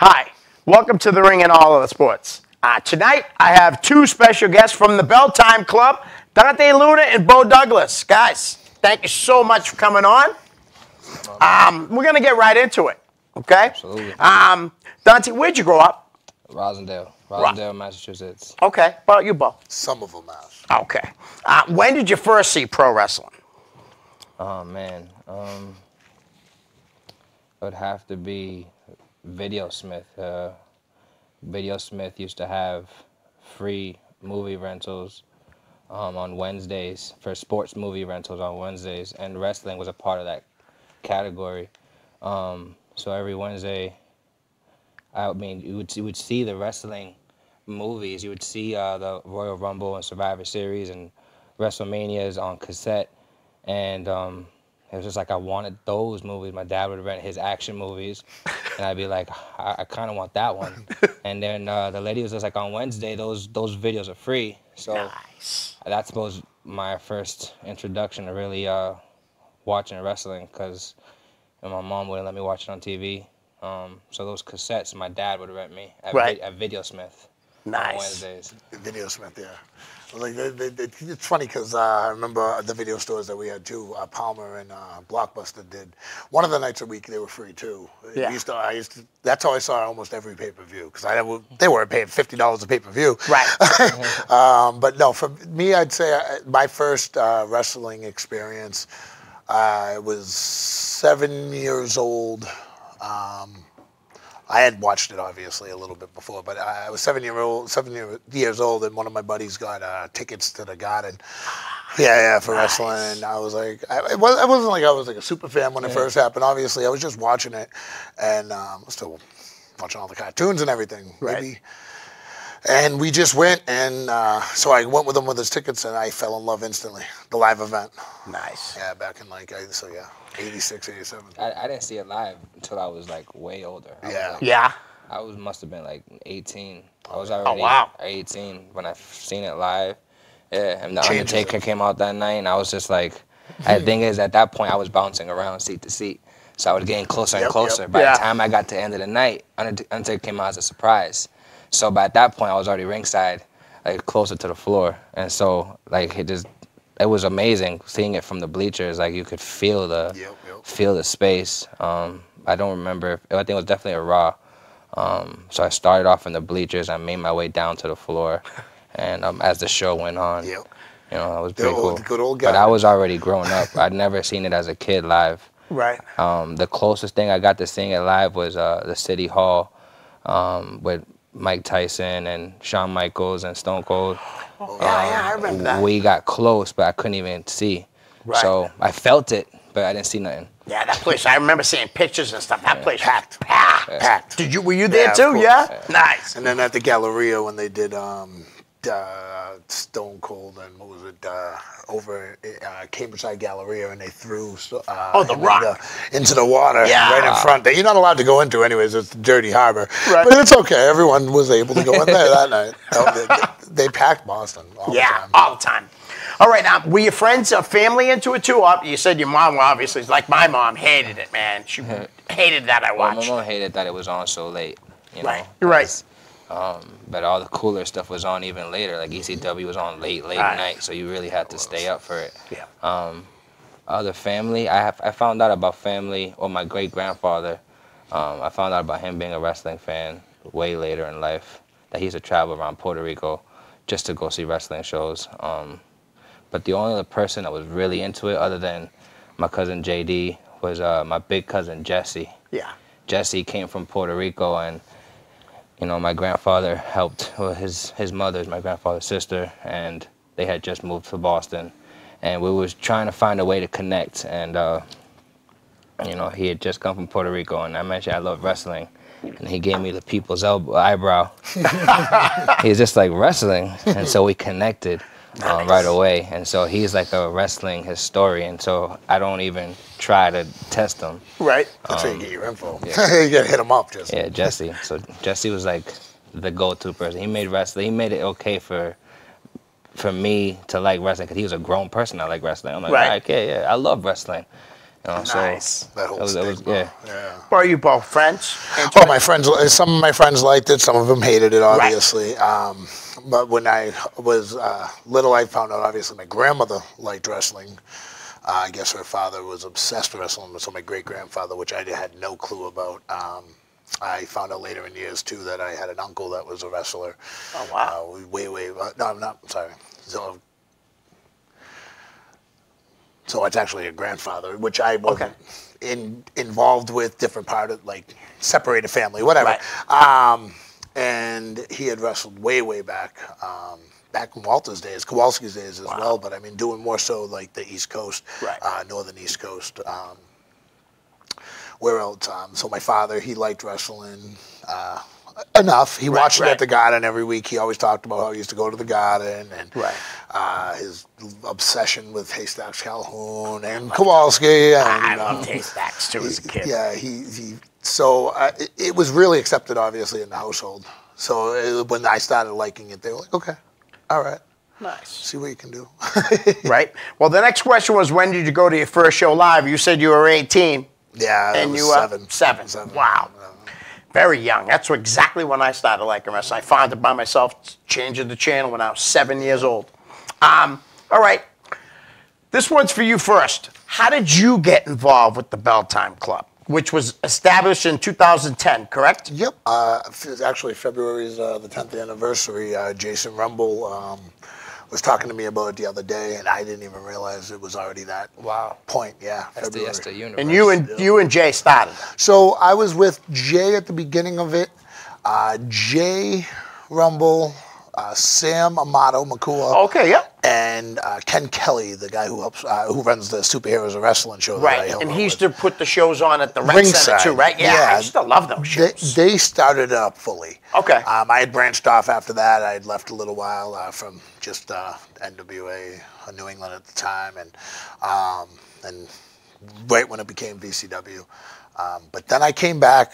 Hi, welcome to the ring and all of the sports. Tonight, I have two special guests from the Bell Time Club, Dante Luna and Bo Douglas. Guys, thank you so much for coming on. We're going to get right into it, okay? Absolutely. Dante, where'd you grow up? Rosendale, Massachusetts. Okay, how about you, Bo? Somerville, Mass. Okay. When did you first see pro wrestling? Oh, man. It would have to be Video Smith. Video Smith used to have free movie rentals on Wednesdays, for sports movie rentals on Wednesdays, and wrestling was a part of that category. So every Wednesday, I mean, you would see the wrestling movies. You would see the Royal Rumble and Survivor Series and WrestleManias on cassette, and it was just like I wanted those movies. My dad would rent his action movies, and I'd be like, I kind of want that one. And then the lady was just like, on Wednesday, those videos are free. So Nice. that's supposed my first introduction to really watching wrestling, because my mom wouldn't let me watch it on TV. So those cassettes, my dad would rent me at Video Smith on Nice. Wednesdays. Video Smith, yeah. Like it's funny because I remember the video stores that we had too. Palmer and Blockbuster did. One of the nights a week they were free too. Yeah. I used to. That's how I saw almost every pay-per-view, because they weren't paying $50 a pay-per-view. Right. But no, for me, I'd say my first wrestling experience. I was 7 years old. I had watched it obviously a little bit before, but I was 7 years old, and one of my buddies got tickets to the Garden. Yeah, for wrestling, and I was like, it wasn't like I was like a super fan when it first happened. Obviously, I was just watching it, and still watching all the cartoons and everything. Right. Maybe. And we just went, and so I went with him with his tickets, and I fell in love instantly. The live event. Nice. Yeah, back in 86, 87. I didn't see it live until I was like way older. Yeah. I must have been like 18. I was already 18 when I seen it live. Yeah, and The Undertaker came out that night, and I was just like, the thing is, at that point, I was bouncing around seat to seat. So I was getting closer and closer. By the time I got to the end of the night, Undertaker came out as a surprise. So by that point, I was already ringside, like closer to the floor. And so like it was amazing seeing it from the bleachers. Like you could feel the space. I don't remember. I think it was definitely a Raw. So I started off in the bleachers. I made my way down to the floor, and as the show went on, you know, it was pretty cool. Good old guy. But I was already grown up. I'd never seen it as a kid live. Right. The closest thing I got to seeing it live was the City Hall with Mike Tyson and Shawn Michaels and Stone Cold. Yeah, I remember that. We got close, but I couldn't even see. Right. So I felt it, but I didn't see nothing. Yeah, that place. I remember seeing pictures and stuff. That place Packed. packed. Were you there too? of course. Yeah. Nice. And then at the Galleria when they did Stone Cold and what was it over Cambridge Side Galleria, and they threw The Rock into the water right in front. That you're not allowed to go into anyways. It's the dirty harbor, but it's okay. Everyone was able to go in there that night. They packed Boston all the time. all the time. All right, now, were your friends or family into it too? You said your mom, obviously, like my mom, hated it, man. She hated that I watched. Well, my mom hated that it was on so late. You know? Right, you're right. But all the cooler stuff was on even later. Like ECW was on late night, so you really had to stay up for it. Yeah. Other family, I found out about family, or my great-grandfather. I found out about him being a wrestling fan way later in life, that he used to travel around Puerto Rico just to go see wrestling shows. But the only other person that was really into it, other than my cousin JD, was my big cousin Jesse. Yeah. Jesse came from Puerto Rico, and you know, my grandfather helped. Well, his mother's my grandfather's sister, and they had just moved to Boston, and we was trying to find a way to connect. And you know, he had just come from Puerto Rico, and I mentioned I love wrestling, and he gave me the people's eyebrow. He's just like, wrestling, and so we connected. Right away, and so he's like a wrestling historian, so I don't even try to test him. Right. That's where you get your info. You gotta hit him up, Jesse. Yeah, Jesse. So Jesse was like the go-to person. He made wrestling. He made it okay for me to like wrestling, because he was a grown person that liked wrestling. I'm like, okay, yeah, I love wrestling. Nice. That whole that was stigma. yeah. Were you both friends? Oh, my friends. Some of my friends liked it. Some of them hated it, obviously. But when I was little, I found out, obviously, my grandmother liked wrestling. I guess her father was obsessed with wrestling, so my great-grandfather, which I had no clue about. I found out later in years, too, that I had an uncle that was a wrestler. Oh, wow. No, I'm not. Sorry. So it's actually a grandfather, which I wasn't involved with, different part of, like, separated family, whatever. Right. And he had wrestled way back, back in Walter's days, Kowalski's days as well, but I mean, doing more so like the East Coast, northern East Coast. Where else? So my father, he liked wrestling enough. He watched it at the Garden every week. He always talked about how he used to go to the Garden and his obsession with Haystacks Calhoun and Kowalski. And, I loved Haystacks too as a kid. Yeah, so it was really accepted, obviously, in the household. So when I started liking it, they were like, okay, all right. Nice. See what you can do. Right. Well, the next question was, when did you go to your first show live? You said you were 18. Yeah, and you were 7. Wow. Very young. That's exactly when I started liking wrestling. I found it by myself, changing the channel when I was 7 years old. All right. This one's for you first. How did you get involved with the Bell Time Club, which was established in 2010, correct? Yep. Actually, February is the 10th anniversary. Jason Rumble was talking to me about it the other day, and I didn't even realize it was already that point. Yeah, that's the universe. And you and Jay started. So I was with Jay at the beginning of it. Jay Rumble, Sam Amato Makua. Okay, yeah. And Ken Kelly, the guy who runs the Superheroes of Wrestling show. Right, and he used to put the shows on at the Rec Center too, right? Yeah, I used to love those shows. They started it up fully. Okay. I had branched off after that. I had left a little while from just NWA, New England at the time, and right when it became VCW. But then I came back.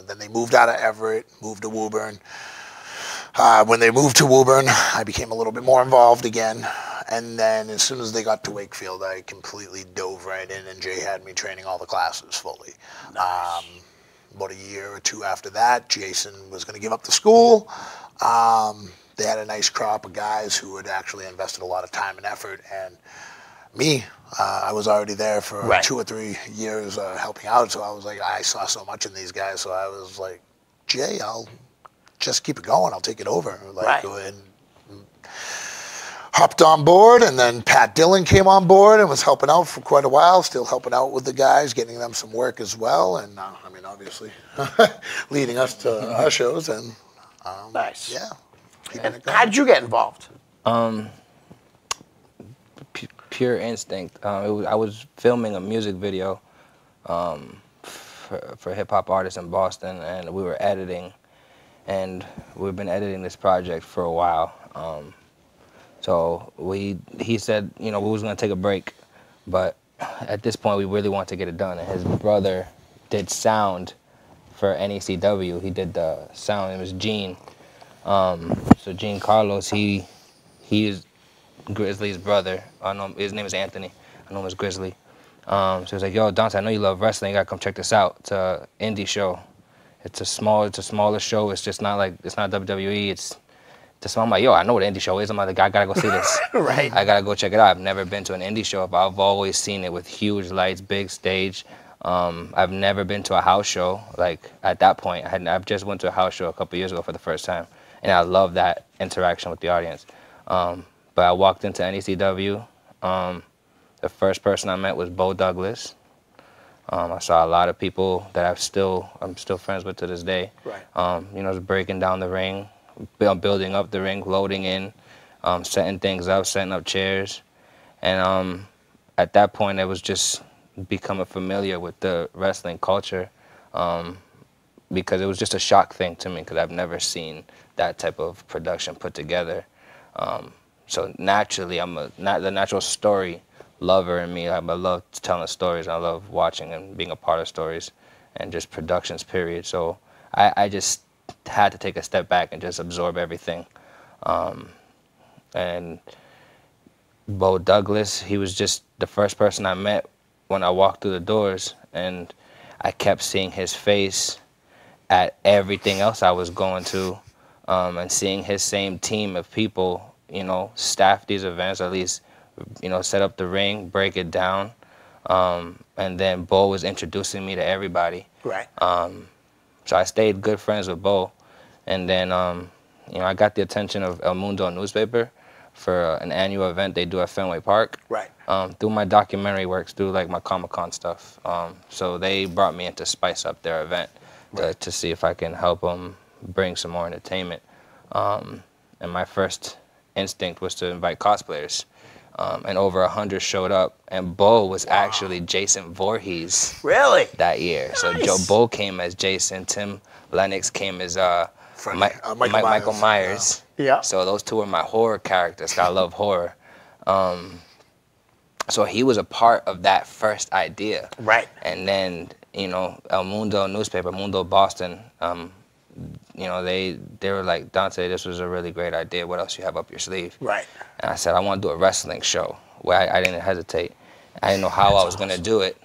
Then they moved out of Everett, moved to Woburn. When they moved to Woburn, I became a little bit more involved again. And then as soon as they got to Wakefield, I completely dove right in, and Jay had me training all the classes fully. Nice. About a year or two after that, Jason was going to give up the school. They had a nice crop of guys who had actually invested a lot of time and effort. And me, I was already there for 2 or 3 years helping out. So I was like, I saw so much in these guys. So I was like, Jay, I'll just keep it going. I'll take it over. Go ahead and hopped on board, and then Pat Dillon came on board and was helping out for quite a while, still helping out with the guys, getting them some work as well. And I mean, obviously, leading us to our shows. And nice. Yeah. And how did you get involved? Pure instinct. I was filming a music video for hip hop artists in Boston, and we were editing. And we've been editing this project for a while. So he said, we was gonna take a break, but at this point we really want to get it done. And his brother did sound for NECW. He did the sound. It was Gene. So Gene Carlos, he is Grizzly's brother. I know his name is Anthony. I know him as Grizzly. So he was like, yo, Dante, I know you love wrestling. You gotta come check this out. It's an indie show. It's a smaller show. It's just not it's not WWE. I'm like, yo, I know what an indie show is. I'm like, I gotta go see this. Right. I gotta go check it out. I've never been to an indie show. I've always seen it with huge lights, big stage. I've never been to a house show. Like at that point, I've just went to a house show a couple years ago for the first time, and I love that interaction with the audience. But I walked into NECW. The first person I met was Bo Douglas. I saw a lot of people that I'm still friends with to this day. Right. Just breaking down the ring, building up the ring, loading in, setting things up, setting up chairs. And at that point, it was just becoming familiar with the wrestling culture because it was just a shock thing to me because I've never seen that type of production put together. So naturally, I'm the natural story lover in me. I love telling stories. I love watching and being a part of stories and just productions, period. So I just had to take a step back and just absorb everything. And Bo Douglas, he was just the first person I met when I walked through the doors, and I kept seeing his face at everything else I was going to, and seeing his same team of people, you know, staff these events, or at least, you know, set up the ring, break it down. And then Bo was introducing me to everybody. Right. So I stayed good friends with Bo. And then, you know, I got the attention of El Mundo newspaper for an annual event they do at Fenway Park. Right. Through my documentary works, through like my Comic-Con stuff. So they brought me in to spice up their event to see if I can help them bring some more entertainment. And my first instinct was to invite cosplayers. And over 100 showed up, and Bo was actually Jason Voorhees. Really? That year. Nice. So Bo came as Jason, Tim Lennox came as Michael Myers. Yeah. So those two were my horror characters. I love horror. So he was a part of that first idea. Right. And then, you know, El Mundo newspaper, Mundo Boston, you know, they were like, Dante, this was a really great idea. What else you have up your sleeve? Right. And I said, I want to do a wrestling show. Where I didn't hesitate. I didn't know how I was going to do it.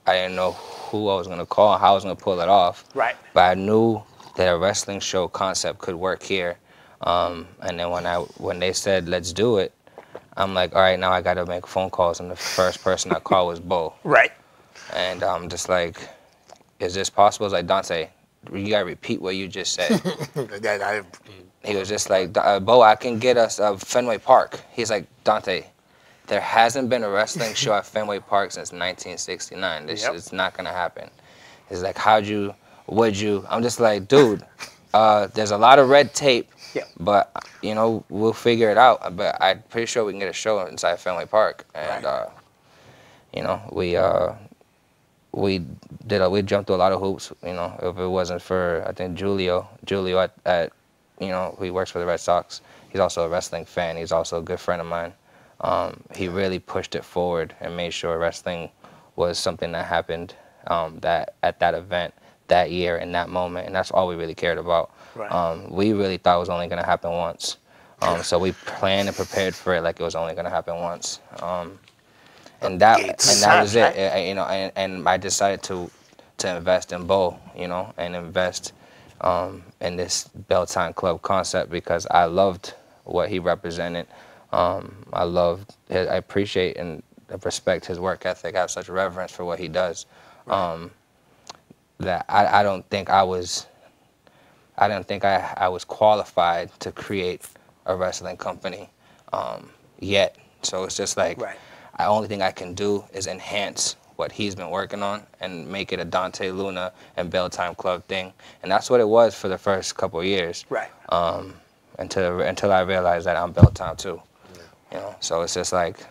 I didn't know who I was going to call, how I was going to pull it off. Right. But I knew that a wrestling show concept could work here. And then when they said, let's do it, I'm like, all right, now I got to make phone calls. And the first person I called was Bo. Right. And I'm just like, is this possible? It's like, Dante, you got to repeat what you just said. He was just like, Bo, I can get us Fenway Park. He's like, Dante, there hasn't been a wrestling show at Fenway Park since 1969. This is not going to happen. He's like, would you? I'm just like, dude, there's a lot of red tape, but, you know, we'll figure it out. But I'm pretty sure we can get a show inside Fenway Park. And, you know, we jumped through a lot of hoops, you know, if it wasn't for, I think, Julio at you know, he works for the Red Sox. He's also a wrestling fan. He's also a good friend of mine. He really pushed it forward and made sure wrestling was something that happened that at that event, that year, in that moment, and that's all we really cared about. Right. We really thought it was only going to happen once. So we planned and prepared for it like it was only going to happen once. And that was it. You know, and I decided to invest in Bo, you know, and invest in this Belltime Club concept because I loved what he represented. I appreciate and respect his work ethic. I have such reverence for what he does. That I don't think I was qualified to create a wrestling company yet. So it's just like the only thing I can do is enhance what he's been working on and make it a Dante Luna and Belltime Club thing. And that's what it was for the first couple of years. Right. Until I realized that I'm Belltime too. You know, so it's just like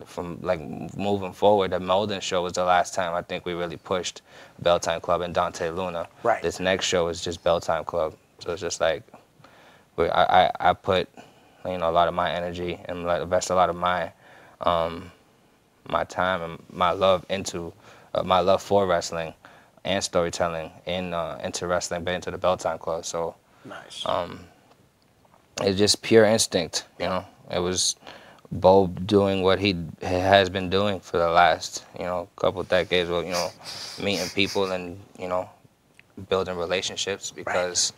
from like moving forward, the Melden show was the last time I think we really pushed Belltime Club and Dante Luna. Right. This next show is just Belltime Club. So it's just like I put, you know, a lot of my energy and invest a lot of my my time and my love into my love for wrestling and storytelling into wrestling, but into the Belltime Club. So nice. It's just pure instinct, you know. It was Bo doing what he has been doing for the last, you know, couple of decades. Well, you know, meeting people and, you know, building relationships because,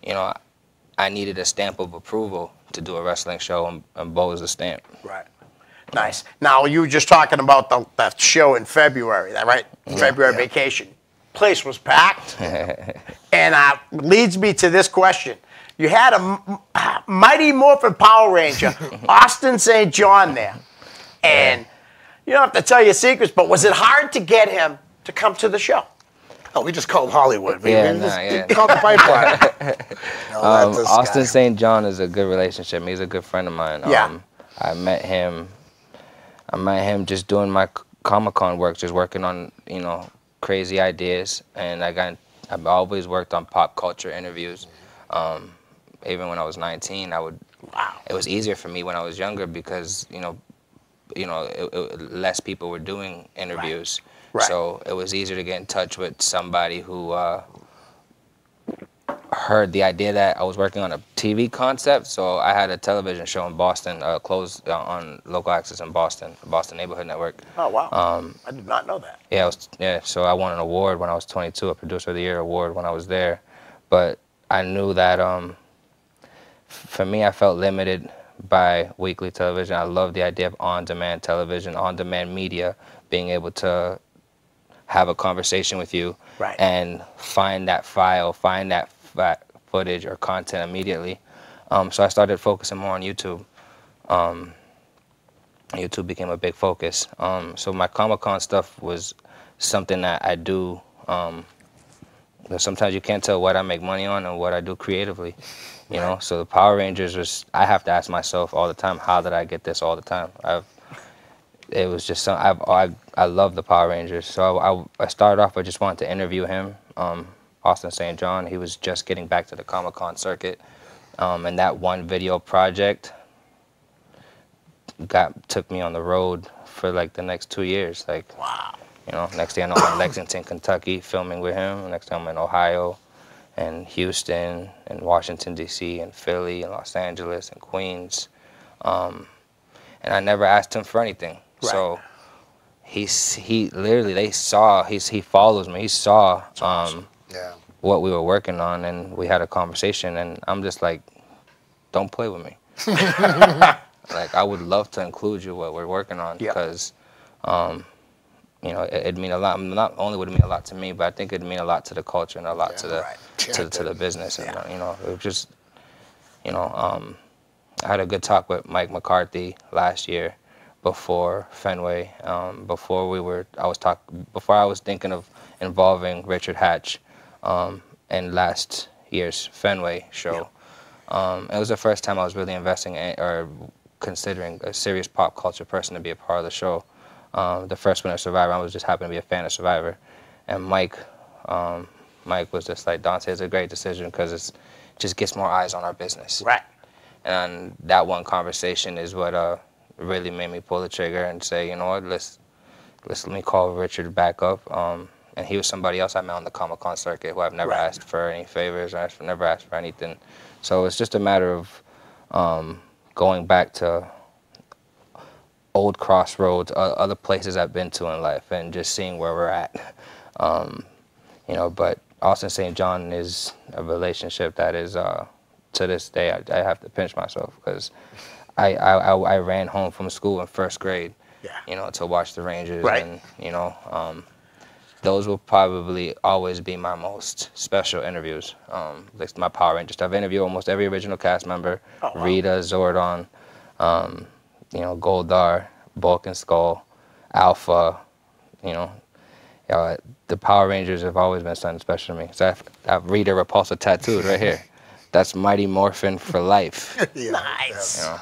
you know, I needed a stamp of approval to do a wrestling show, and Bo is a stamp. Right. Nice. Now, you were just talking about the show in February, right? February vacation. Place was packed. And leads me to this question. You had a Mighty Morphin Power Ranger, Austin St. John there. And you don't have to tell your secrets, but was it hard to get him to come to the show? Oh, we just called Hollywood. We just called the pipeline. Austin St. John is a good relationship. He's a good friend of mine. I met him just doing my Comic-Con work, just working on, you know, crazy ideas. And I've always worked on pop culture interviews. Even when I was 19, it was easier for me when I was younger because, less people were doing interviews. Right. So it was easier to get in touch with somebody who heard the idea that I was working on a TV concept. So I had a television show in Boston, closed on local access in Boston, the Boston Neighborhood Network. Oh, wow. I did not know that. Yeah, so I won an award when I was 22, a Producer of the Year award when I was there. But I knew that for me, I felt limited by weekly television. I love the idea of on-demand television, on-demand media, being able to have a conversation with you and find that file, find that footage or content immediately. So I started focusing more on YouTube. YouTube became a big focus. So my Comic-Con stuff was something that I do. Sometimes you can't tell what I make money on and what I do creatively, you know. So the Power Rangers was, I have to ask myself all the time, how did I get this all the time? It was just I love the Power Rangers. So I started off, I just wanted to interview him, Austin St. John. He was just getting back to the Comic-Con circuit, and that one video project took me on the road for like the next 2 years. Like, wow. You know, next thing I know, I'm in Lexington, Kentucky, filming with him. Next thing I'm in Ohio, and Houston, and Washington D.C., and Philly, and Los Angeles, and Queens, and I never asked him for anything. Right. So he literally, he follows me. He saw what we were working on, and we had a conversation, and I'm just like, don't play with me. Like, I would love to include you what we're working on, because you know, it'd mean a lot. Not only would it mean a lot to me, but I think it'd mean a lot to the culture and a lot to the business. And, you know, it was just, you know, I had a good talk with Mike McCarthy last year before Fenway. Before I was thinking of involving Richard Hatch in last year's Fenway show. It was the first time I was really investing in, or considering a serious pop culture person to be a part of the show. The first winner of Survivor, I was just happened to be a fan of Survivor, and Mike was just like, Dante, it's a great decision because it just gets more eyes on our business. Right. And that one conversation is what really made me pull the trigger and say, you know what, let me call Richard back up. And he was somebody else I met on the Comic-Con circuit who I've never asked for any favors, or never asked for anything. So it's just a matter of going back to old crossroads, other places I've been to in life, and just seeing where we're at. You know, but Austin St. John is a relationship that is, to this day, I have to pinch myself, because I ran home from school in first grade, you know, to watch the Rangers, and, you know, those will probably always be my most special interviews. Like my Power Ranger stuff. I've interviewed almost every original cast member, Rita, Zordon, you know, Goldar, Bulk and Skull, Alpha, you know. The Power Rangers have always been something special to me. So I have Rita Repulsa tattooed right here. That's Mighty Morphin for life. Nice. You know?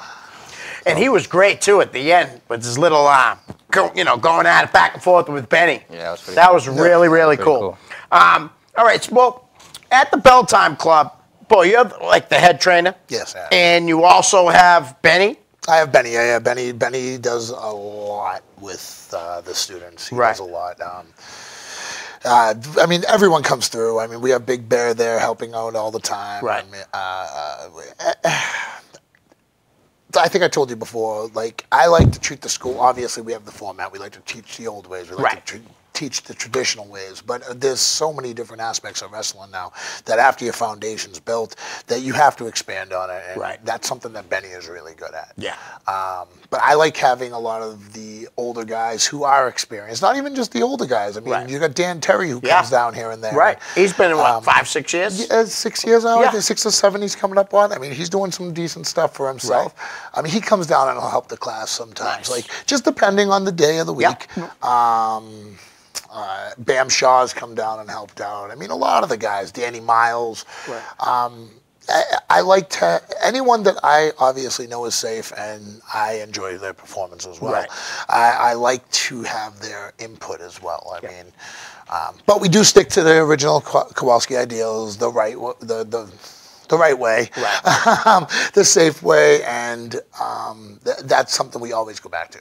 And he was great, too, at the end with his little, you know, going at it back and forth with Benny. Yeah, that was pretty That cool. was really, really cool. All right, so, well, at the Bell Time Club, boy, you're like the head trainer. Yes, I am. And you also have Benny. I have Benny. Yeah. Benny does a lot with the students. He does a lot. I mean, everyone comes through. I mean, we have Big Bear there helping out all the time. Right. I mean, I think I told you before, like, I like to treat the school, obviously we have the format, we like to teach the old ways, we like to teach the traditional ways, but there's so many different aspects of wrestling now that after your foundation's built, that you have to expand on it, and that's something that Benny is really good at. Yeah. But I like having a lot of the older guys who are experienced, not even just the older guys. I mean, you got Dan Terry who comes down here and there. Right. He's been in, what, 5, 6 years? Yeah, 6 years now, I think 6 or 7 he's coming up on. I mean, he's doing some decent stuff for himself. I mean, he comes down and he'll help the class sometimes, like, just depending on the day of the week. Bam Shaw's come down and helped out. I mean, a lot of the guys, Danny Miles. I like to, anyone that I obviously know is safe and I enjoy their performance as well. I like to have their input as well. I mean, but we do stick to the original Kowalski ideals, the right way, the safe way, and that's something we always go back to.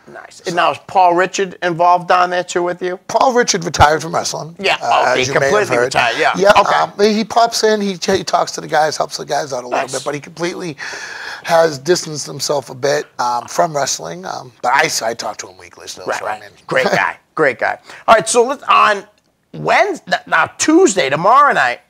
Nice. And now is Paul Richard involved down there too with you? Paul Richard retired from wrestling. Yeah, okay, as you may have completely heard. retired, yeah. Yeah, Okay. he pops in, he talks to the guys, helps the guys out a little bit, but he completely has distanced himself a bit from wrestling. But I talk to him weekly still. Right, so right. I mean, Great guy. Great guy. All right, so on Wednesday, now Tuesday, tomorrow night,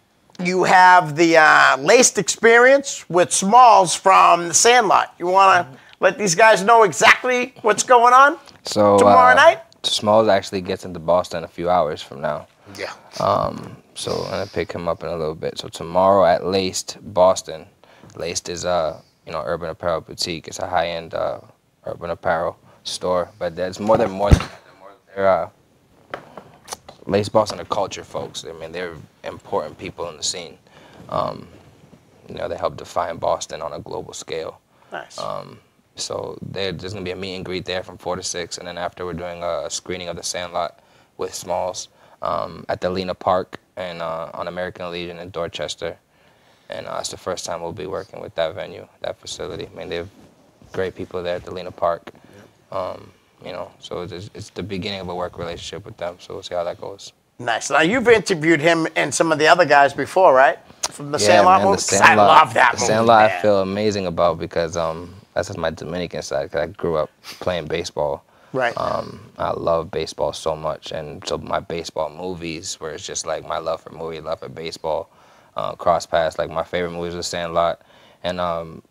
you have the Laced Experience with Smalls from the Sandlot. You want to let these guys know exactly what's going on So tomorrow night? Smalls actually gets into Boston a few hours from now. yeah. So I'm gonna pick him up in a little bit. So tomorrow at Laced, Boston. Laced is urban apparel boutique. It's a high-end urban apparel store, but there's more than that. They're Laced Boston are culture folks. I mean, they're important people in the scene. They help define Boston on a global scale. Nice. So there's going to be a meet and greet there from 4 to 6, and then after we're doing a screening of The Sandlot with Smalls at the Lena Park and on American Legion in Dorchester. And it's the first time we'll be working with that venue, that facility. I mean, they have great people there at the Lena Park. So it's the beginning of a work relationship with them, so we'll see how that goes. Nice. Now, you've interviewed him and some of the other guys before, right? From the Sandlot movie? 'Cause I love that movie, The Sandlot man. I feel amazing about because that's just my Dominican side, because I grew up playing baseball. Right. I love baseball so much, and so my baseball movies, where it's just like my love for movie, love for baseball, cross paths. Like my favorite movie was The Sandlot, and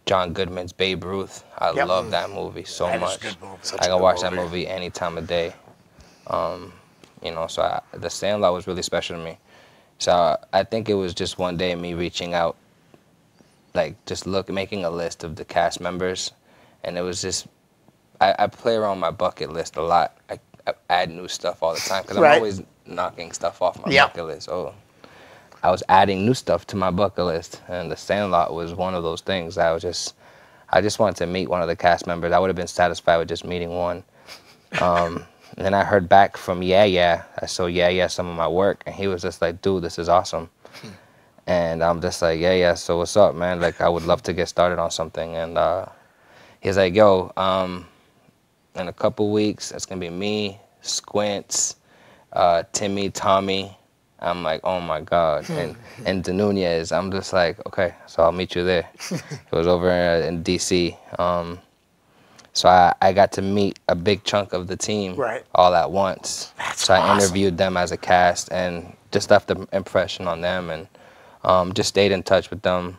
John Goodman's Babe Ruth. I love that movie so That is a much. good movie. Such I a can good watch that movie. movie any time of day. So The Sandlot was really special to me. So I think it was just one day me reaching out, like just making a list of the cast members, and it was just I play around my bucket list a lot. I add new stuff all the time because I'm Right. always knocking stuff off my Yeah. bucket list. So I was adding new stuff to my bucket list, and The Sandlot was one of those things. I just wanted to meet one of the cast members. I would have been satisfied with just meeting one. And then I heard back from Yeah. I saw Yeah some of my work, and he was just like, dude, this is awesome. And I'm just like, yeah, so what's up, man? Like, I would love to get started on something. And he's like, yo, in a couple weeks, it's going to be me, Squints, Timmy, Tommy. I'm like, oh, my God. And De Nunez, I'm just like, okay, so I'll meet you there. It was over in D.C. So I got to meet a big chunk of the team all at once. That's so I awesome. interviewed them as a cast and just left an impression on them, and just stayed in touch with them.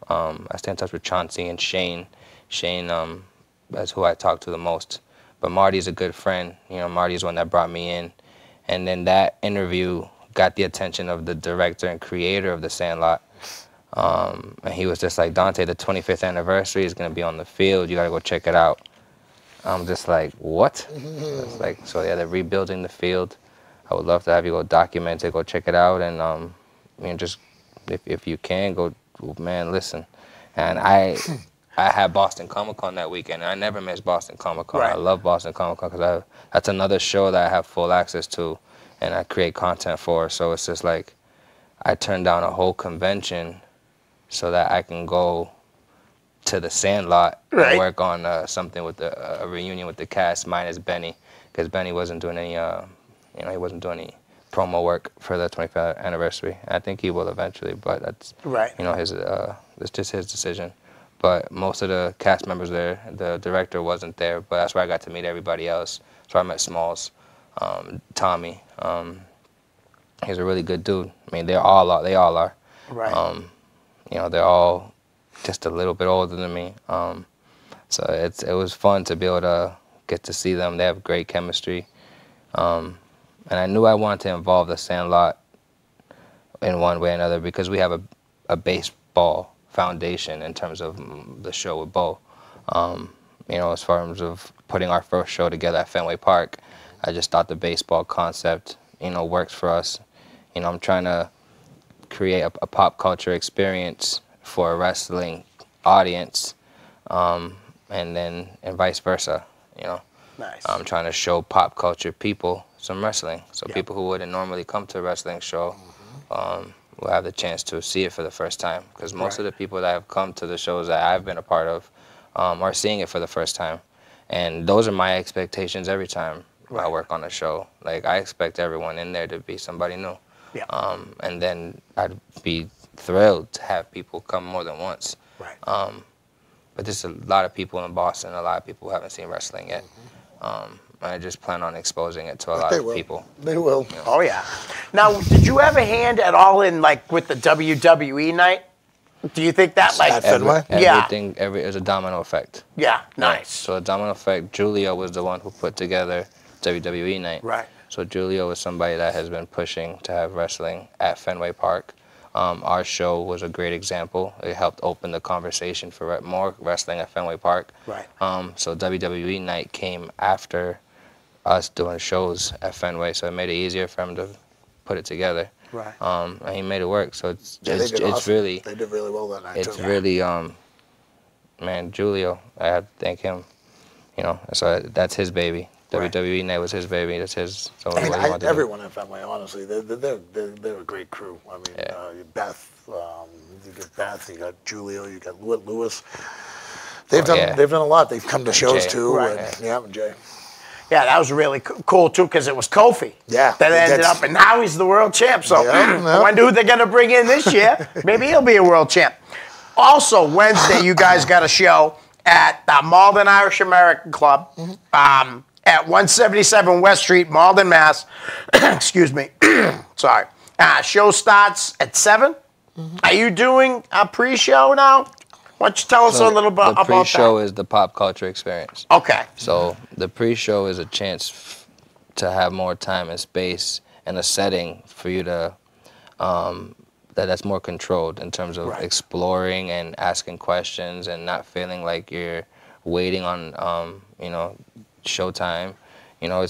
I stayed in touch with Chauncey and Shane. Shane, that's who I talk to the most. But Marty's a good friend. Marty's one that brought me in. And then that interview got the attention of the director and creator of The Sandlot. And he was just like, Dante, the 25th anniversary is going to be on the field. You got to go check it out. I'm just like, what? It's like, so yeah, they're rebuilding the field. I would love to have you go document it, go check it out, and just if you can go, man, listen. And I had Boston Comic Con that weekend, and I never miss Boston Comic Con. Right. I love Boston Comic Con because that's another show that I have full access to, and I create content for. So it's just like I turned down a whole convention so that I can go to The Sandlot and work on something with a reunion with the cast minus Benny, because Benny wasn't doing any he wasn't doing any promo work for the 25th anniversary. I think he will eventually, but that's his it's just his decision. But most of the cast members there, the director wasn't there, but that's where I got to meet everybody else. So I met Smalls, Tommy. He's a really good dude. I mean, they all are. Right. They're all just a little bit older than me. So it was fun to be able to get to see them. They have great chemistry. And I knew I wanted to involve The Sandlot in one way or another because we have a baseball foundation in terms of the show with Bo. As far as putting our first show together at Fenway Park, I just thought the baseball concept, works for us. I'm trying to create a pop culture experience for a wrestling audience, and vice versa. Nice. I'm trying to show pop culture people some wrestling, so people who wouldn't normally come to a wrestling show will have the chance to see it for the first time. Because most of the people that have come to the shows that I've been a part of are seeing it for the first time. And those are my expectations every time I work on a show. Like, I expect everyone in there to be somebody new. Yeah. And then I'd be thrilled to have people come more than once. Right. But there's a lot of people in Boston, a lot of people who haven't seen wrestling yet. I just plan on exposing it to a lot of people. They will. Oh, yeah. Now, did you have a hand at all in, like, with the WWE night? Do you think that, like... At Fenway? Everything, is a domino effect. Yeah, nice. So a domino effect, Julio was the one who put together WWE night. Right. So Julio was somebody that has been pushing to have wrestling at Fenway Park. Our show was a great example. It helped open the conversation for more wrestling at Fenway Park. Right. So WWE night came after us doing shows at Fenway, so it made it easier for him to put it together. Right. And he made it work. So it's awesome. really, They did really well that night, it's too. really, man, Julio, I have to thank him. You know, so that's his baby. Right. WWE night was his baby. That's his. So I mean, what he wanted to do. everyone at Fenway, honestly, they're a great crew. I mean, Beth, you got Beth, you got Julio, you got Lewis. They've done a lot. They've come to shows Jay. too. Right. And Jay. Yeah, that was really cool, too, because it was Kofi. Yeah. That ended up, and now he's the world champ. So Yeah. I wonder who they're going to bring in this year. Maybe he'll be a world champ. Also, Wednesday, you guys got a show at the Malden Irish American Club at 177 West Street, Malden, Mass. Excuse me. Sorry. Show starts at 7. Are you doing a pre-show now? Why don't you tell us a little bit The about pre-show that? is the pop culture experience. Okay. So the pre-show is a chance to have more time and space and a setting for you to that's more controlled in terms of exploring and asking questions and not feeling like you're waiting on showtime. You know,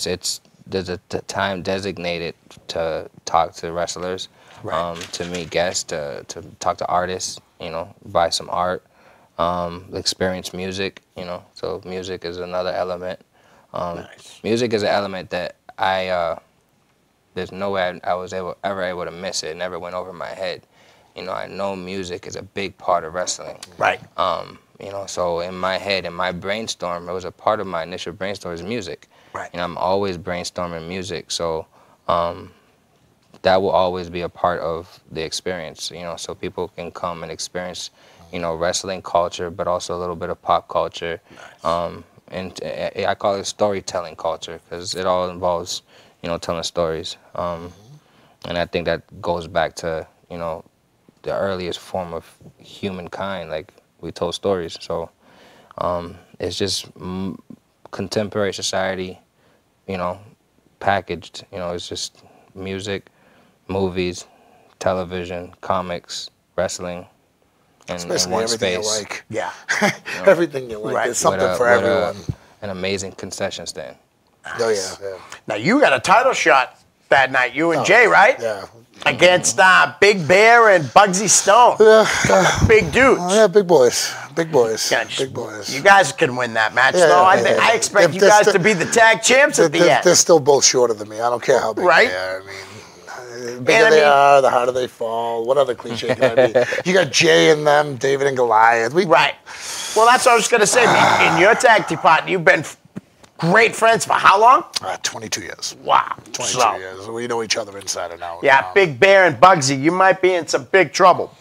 there's a time designated to talk to wrestlers, to meet guests, to talk to artists, you know, buy some art, experience music, you know. So music is another element. Nice. Music is an element that there's no way I was ever able to miss it. It never went over my head. You know, I know music is a big part of wrestling. Right. You know, so in my head, in my brainstorm, it was a part of my initial brainstorm is music. Right. You know, I'm always brainstorming music, so that will always be a part of the experience. You know, so people can come and experience, you know, wrestling culture, but also a little bit of pop culture. Nice. And I call it storytelling culture because it all involves, you know, telling stories. And I think that goes back to, you know, the earliest form of humankind, like we told stories. So it's just contemporary society, you know, packaged. You know, it's just music, movies, television, comics, wrestling, and in Basically one everything space. you like. Yeah. Everything you like. Right. There's something With for everyone. an amazing concession stand. Oh, yeah. Now, you got a title shot that night, you and Jay, right? Yeah. Against Big Bear and Bugsy Stone. Big dudes. Oh, yeah, big boys. Big boys. Yeah, just- Big boys. You guys can win that match, Yeah, though. yeah, I expect you guys to be the tag champs at the they're, end. they're still both shorter than me. I don't care how big Right. they are. I mean, the bigger they are, the harder they fall. What other cliche can I be? You got Jay and them, David and Goliath. Right. Well, that's what I was going to say. In your tag team partner, you've been great friends for how long? 22 years. Wow. 22 So, years. We know each other inside and out. yeah, Big Bear and Bugsy, you might be in some big trouble.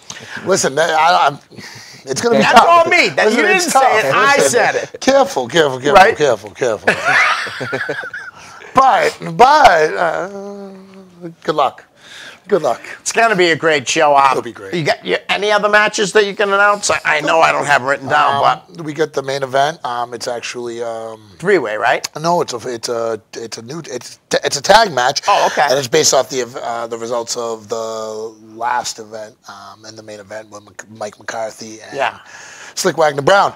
Listen, it's going to be That's tough. all me. That Listen, you didn't it's say tough. it. I Listen, said it. Careful. Right? Careful. but good luck. Good luck. It's going to be a great show. It'll be great. You got any other matches that you can announce? I know I don't have them written down, but We get the main event. It's actually three-way, right? no, it's a tag match. Oh, okay. And it's based off the results of the last event and the main event with Mike McCarthy and Slick Wagner Brown.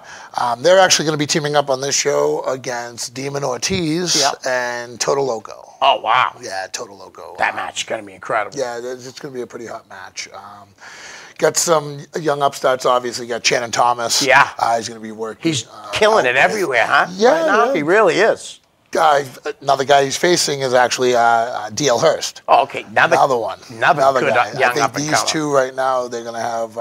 They're actually going to be teaming up on this show against Demon Ortiz and Total Loco. Oh, wow. Yeah, Total Loco. That match is going to be incredible. Yeah, it's going to be a pretty hot match. Got some young upstarts, obviously. Got Shannon Thomas. Yeah. He's going to be working. He's killing it everywhere, huh? Yeah, Right now, yeah. he really is. Another guy he's facing is actually D.L. Hurst. Oh, okay. Another one. Another good guy. young I think up-and-comer. these two right now, they're going to have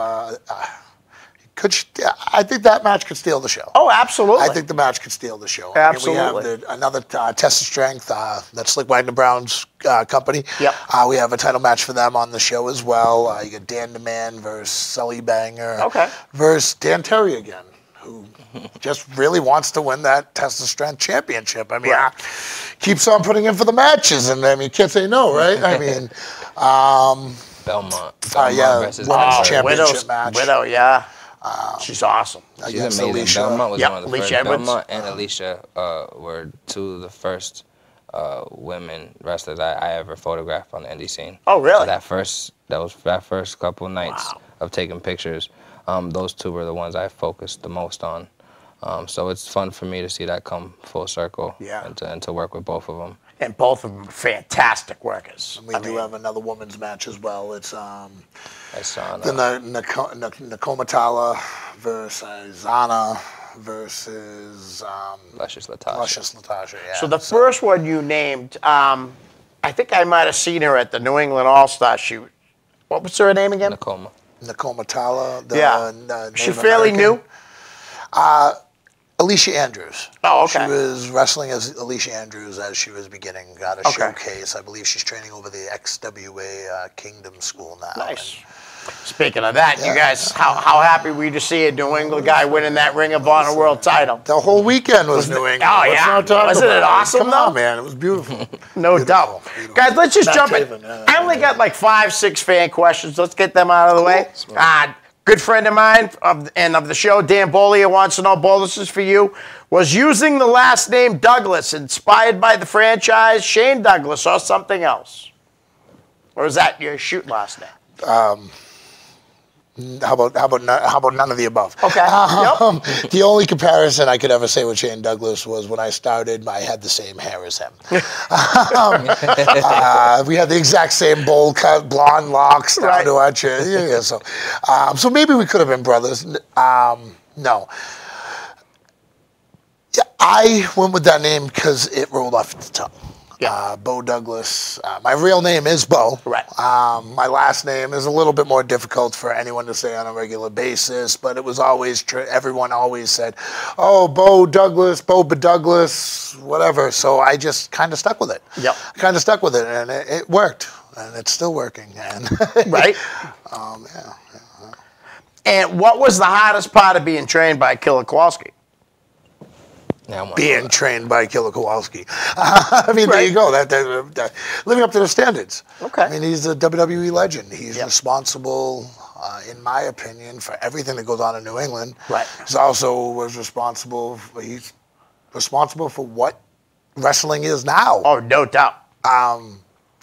I think that match could steal the show. Oh, absolutely. I think the match could steal the show. Absolutely. I mean, we have another Test of Strength, that's Slick Wagner Brown's company. Yep. We have a title match for them on the show as well. You got Dan the Man versus Sully Banger. Okay. Versus Dan Terry again, who just really wants to win that Test of Strength championship. I mean, keeps on putting in for the matches, and I mean, you can't say no, right? I mean, Belmont yeah, versus women's Terry. championship match. Widow, yeah. She's awesome. She's Against amazing. Alicia. Belmont was Yep, one of the Alicia first. Edwards. Belmont and Alicia were two of the first women wrestlers I ever photographed on the indie scene. Oh, really? So that first couple nights of taking pictures. Those two were the ones I focused the most on. So it's fun for me to see that come full circle. Yeah. And to work with both of them. And both of them fantastic workers. We do have another women's match as well. It's I saw the Nakomatala versus Zana versus Luscious Latasha. Luscious Latasha. Yeah. So the first one you named, I think I might have seen her at the New England All-Star shoot. What was her name again? Nakoma. Nakomatala. Is she fairly new? Alicia Andrews. Oh, okay. She was wrestling as Alicia Andrews as she was beginning. Got a showcase. I believe she's training over the XWA Kingdom School now. Nice. Speaking of that, you guys, how happy were you to see a New England guy winning that Ring of Honor World title? The whole weekend was New England. Oh, yeah. Wasn't it awesome, Come though? on, man. It was beautiful. No doubt. Beautiful. Guys, let's just Matt jump in. Taven, yeah. I only got like 5, 6 fan questions. Let's get them out of the way. Good friend of mine of the show, Dan Bolia, wants to know, Bo, this is for you. Was using the last name Douglas inspired by the franchise Shane Douglas or something else? Or is that your shoot last name? How about none of the above? Okay. The only comparison I could ever say with Shane Douglas was when I started, I had the same hair as him. We had the exact same bowl cut, blonde locks down to our chin. Yeah, so maybe we could have been brothers. No. Yeah, I went with that name because it rolled off the tongue. Yeah. Bo Douglas. My real name is Bo. Right. My last name is a little bit more difficult for anyone to say on a regular basis, but it was always everyone always said, "Oh, Bo Douglas, Bo Douglas, whatever." So I just kind of stuck with it. Yep. I kind of stuck with it, and it worked, and it's still working. And Right. Yeah. And what was the hardest part of being trained by Killer Kowalski? Being trained by Killer Kowalski. I mean, there you go. That living up to the standards. Okay. I mean, he's a WWE legend. He's responsible, in my opinion, for everything that goes on in New England. Right. He's responsible for what wrestling is now. Oh, no doubt.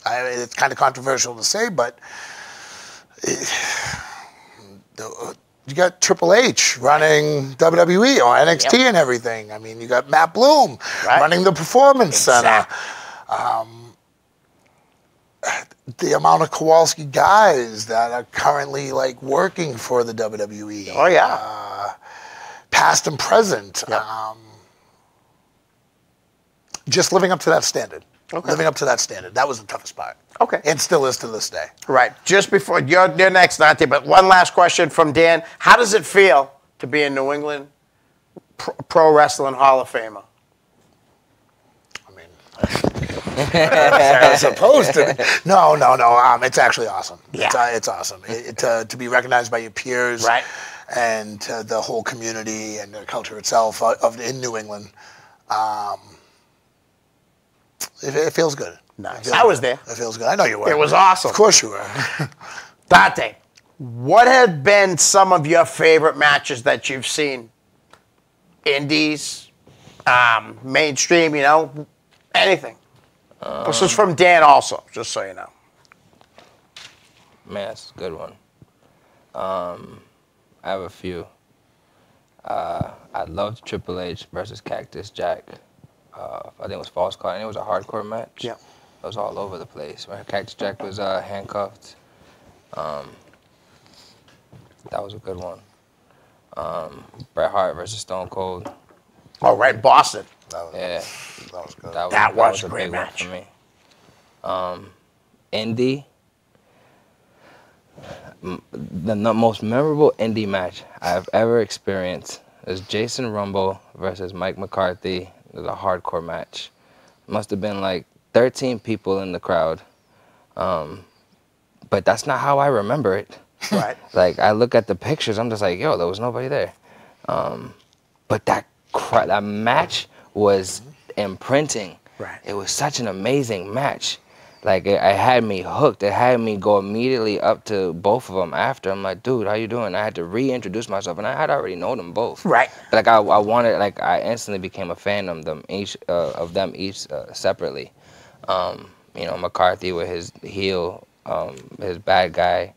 It's kind of controversial to say, but you got Triple H running WWE or NXT and everything. I mean, you got Matt Bloom running the Performance Center. The amount of Kowalski guys that are currently like working for the WWE. Oh, yeah. Past and present. Yep. Just living up to that standard. Okay. Living up to that standard. That was the toughest part. Okay. And still is to this day. Right. Just before, you're next, Dante, but one last question from Dan. How does it feel to be a New England Pro Wrestling Hall of Famer? I mean, as opposed to no. It's actually awesome. Yeah. It's awesome. To be recognized by your peers, Right. and the whole community and the culture itself in New England. It feels good. Nice. I was there. It feels good. I know you were. It was awesome. Of course you were. Dante, what have been some of your favorite matches that you've seen? Indies, mainstream, anything. This is from Dan also, just so you know. Man, that's a good one. I have a few. I loved Triple H versus Cactus Jack. I think it was Falls Count. It was a hardcore match. Yeah. It was all over the place. Right? Cactus Jack was handcuffed. That was a good one. Bret Hart versus Stone Cold. Oh, right, Boston. That was good. That was a big great match. one for me. Indy. the most memorable indie match I've ever experienced is Jason Rumble versus Mike McCarthy. It was a hardcore match. Must have been like 13 people in the crowd. But that's not how I remember it. Right. Like, I look at the pictures, I'm just like, yo, there was nobody there. But that match was imprinting. Right. It was such an amazing match. Like, it had me hooked. It had me go immediately up to both of them after. I'm like, dude, how you doing? I had to reintroduce myself, and I had already known them both. Right. Like, I wanted, like, I instantly became a fan of them each separately. You know, McCarthy with his heel, his bad guy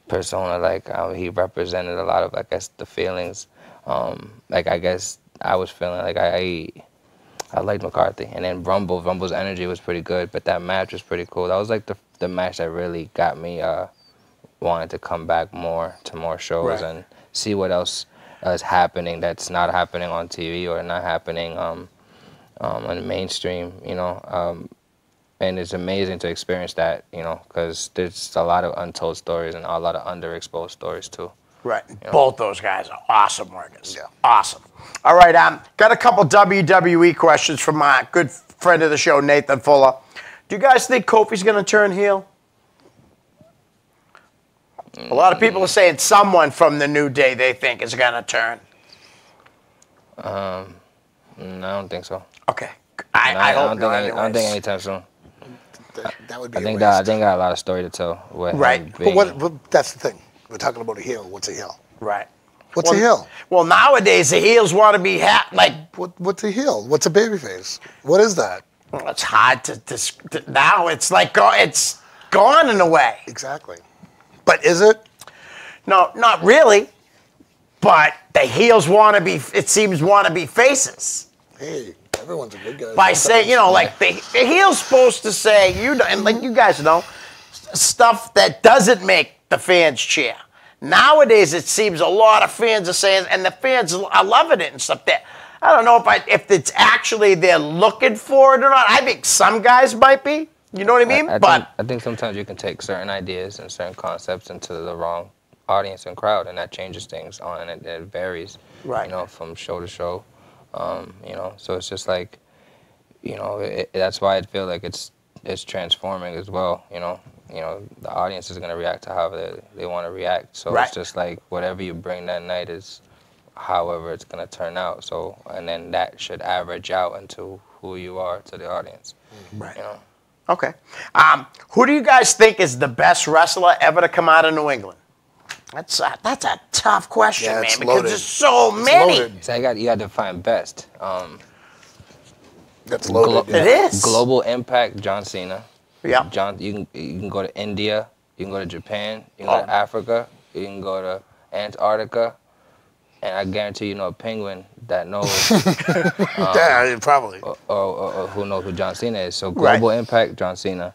persona, like, he represented a lot of, I guess, the feelings. Like, I guess I was feeling like I liked McCarthy, and then Rumble's energy was pretty good, but that match was pretty cool. That was like the match that really got me wanting to come back to more shows and see what else is happening that's not happening on TV or not happening on the mainstream, you know. And it's amazing to experience that, you know, because there's a lot of untold stories and a lot of underexposed stories too. Right. Both those guys are awesome workers. Yeah. Awesome. All right. Got a couple WWE questions from my good friend of the show, Nathan Fuller. Do you guys think Kofi's going to turn heel? A lot of people are saying someone from the New Day they think is going to turn. No, I don't think so. Okay. I hope not. I don't think anytime soon. That would be I think got a lot of story to tell. Right. But that's the thing. We're talking about a heel. What's a heel? Right. What's a heel? Well, nowadays the heels want to be What's a heel? What's a babyface? What is that? Well, it's hard to now. It's like it's gone in a way. Exactly. But is it? No, not really. But the heels want to be. It seems want to be faces. Hey, everyone's a good guy. By saying, you know, like the heel's supposed to say and like you guys know, stuff that doesn't make the fans cheer. Nowadays, it seems a lot of fans are saying, and the fans are loving it and stuff. That I don't know if it's actually they're looking for it or not. I think some guys might be. You know what I mean? I think sometimes you can take certain ideas and certain concepts into the wrong audience and crowd, and that changes things and it varies. Right. You know, from show to show. You know, so it's just like, you know, that's why I feel like it's transforming as well. You know, the audience is going to react to how they want to react. So it's just like whatever you bring that night is however it's going to turn out. So, and then that should average out into who you are to the audience. Right. You know? Okay. Who do you guys think is the best wrestler ever to come out of New England? That's a tough question, man, because there's so many. So you got to find best. That's loaded. It is. Global Impact, John Cena. Yeah. You can go to India. You can go to Japan. You can go to Africa. You can go to Antarctica. And I guarantee you know a penguin that knows. Yeah, probably. Or who knows who John Cena is. So Global Impact, John Cena.